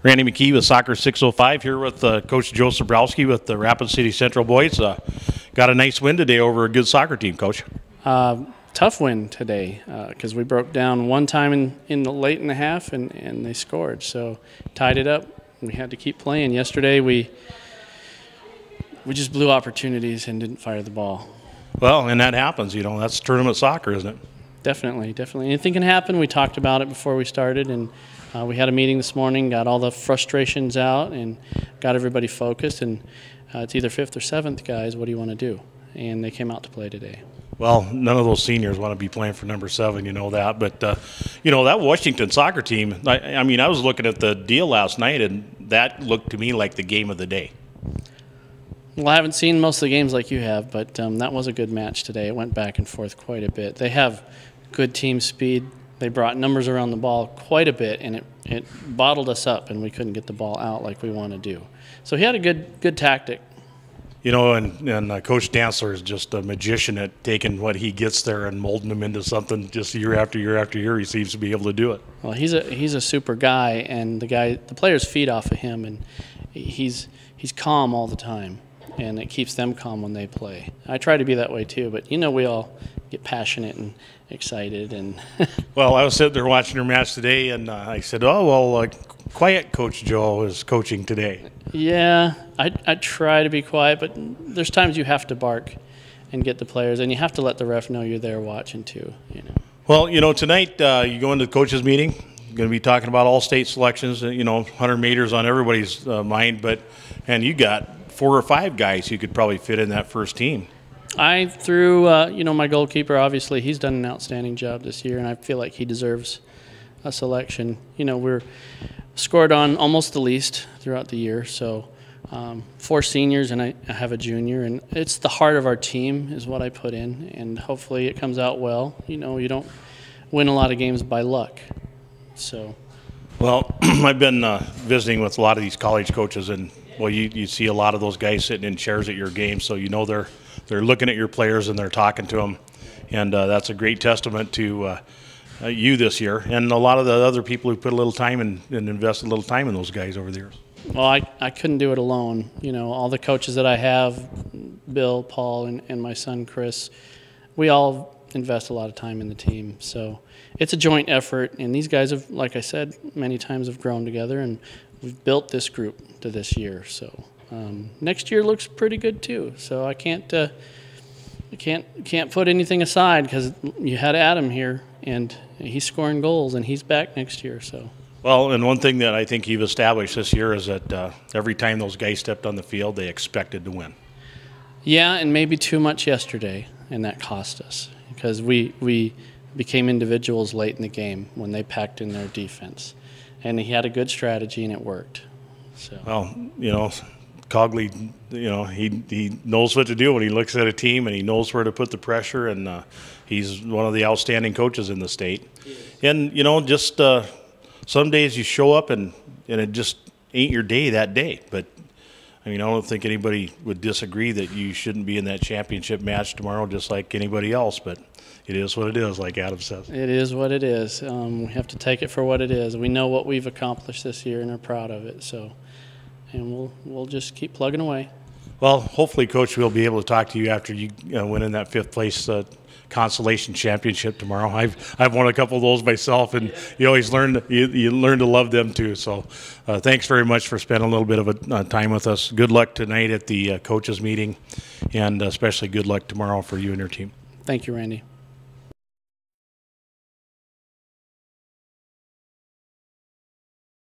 Randy McKee with Soccer 605 here with Coach Joe Sabrowski with the Rapid City Central boys. Got a nice win today over a good soccer team, Coach. Tough win today because we broke down one time in the late in the half and they scored. So tied it up. We had to keep playing. Yesterday we just blew opportunities and didn't fire the ball. Well, and that happens. You know, that's tournament soccer, isn't it? Definitely, definitely. Anything can happen. We talked about it before we started, and we had a meeting this morning, got all the frustrations out, and got everybody focused. And it's either fifth or seventh, guys. What do you want to do? And they came out to play today. Well, none of those seniors want to be playing for number 7, you know that. But, you know, that Washington soccer team, I mean, I was looking at the deal last night, and that looked to me like the game of the day. Well, I haven't seen most of the games like you have, but that was a good match today. It went back and forth quite a bit. They have good team speed. They brought numbers around the ball quite a bit, and it bottled us up, and we couldn't get the ball out like we want to do. So he had a good tactic. You know, and Coach Dantzler is just a magician at taking what he gets there and molding them into something just year after year after year. He seems to be able to do it. Well, he's a super guy, and the players feed off of him, and he's calm all the time, and it keeps them calm when they play. I try to be that way too, but you know we all get passionate and excited. And well, I was sitting there watching your match today, and I said, "Oh well, quiet Coach Joe is coaching today." Yeah, I try to be quiet, but there's times you have to bark and get the players, and you have to let the ref know you're there watching too. You know. Well, you know, tonight you go into the coaches' meeting. You're going to be talking about all state selections. You know, 100 meters on everybody's mind, and you got 4 or 5 guys you could probably fit in that first team. I threw, you know, my goalkeeper. Obviously, he's done an outstanding job this year, and I feel like he deserves a selection. You know, we're scored on almost the least throughout the year. So 4 seniors, and I have a junior, and it's the heart of our team is what I put in, and hopefully it comes out well. You know, you don't win a lot of games by luck. So. Well, I've been visiting with a lot of these college coaches, and well, you see a lot of those guys sitting in chairs at your game, so you know they're looking at your players and they're talking to them, and that's a great testament to you this year, and a lot of the other people who put a little time and invest a little time in those guys over the years. Well, I couldn't do it alone. You know, all the coaches that I have, Bill, Paul, and my son Chris, we all invest a lot of time in the team. So it's a joint effort, and these guys have, like I said, many times have grown together, and we've built this group to this year. So next year looks pretty good too. So I can't put anything aside because you had Adam here, and he's scoring goals, and he's back next year. So. Well, and one thing that I think you've established this year is that every time those guys stepped on the field, they expected to win. Yeah, and maybe too much yesterday, and that cost us because we became individuals late in the game when they packed in their defense, and he had a good strategy, and it worked. So. Well, you know, Cogley, you know, he knows what to do when he looks at a team, and he knows where to put the pressure, and he's one of the outstanding coaches in the state. And, you know, just some days you show up and it just ain't your day that day. But, I mean, I don't think anybody would disagree that you shouldn't be in that championship match tomorrow just like anybody else. But it is what it is, like Adam says. It is what it is. We have to take it for what it is. We know what we've accomplished this year and are proud of it. So. And we'll just keep plugging away. Well, hopefully, Coach, we'll be able to talk to you after you win in that 5th place consolation championship tomorrow. I've won a couple of those myself, and you always learn to love them too. So, thanks very much for spending a little bit of time with us. Good luck tonight at the coaches meeting, and especially good luck tomorrow for you and your team. Thank you, Randy.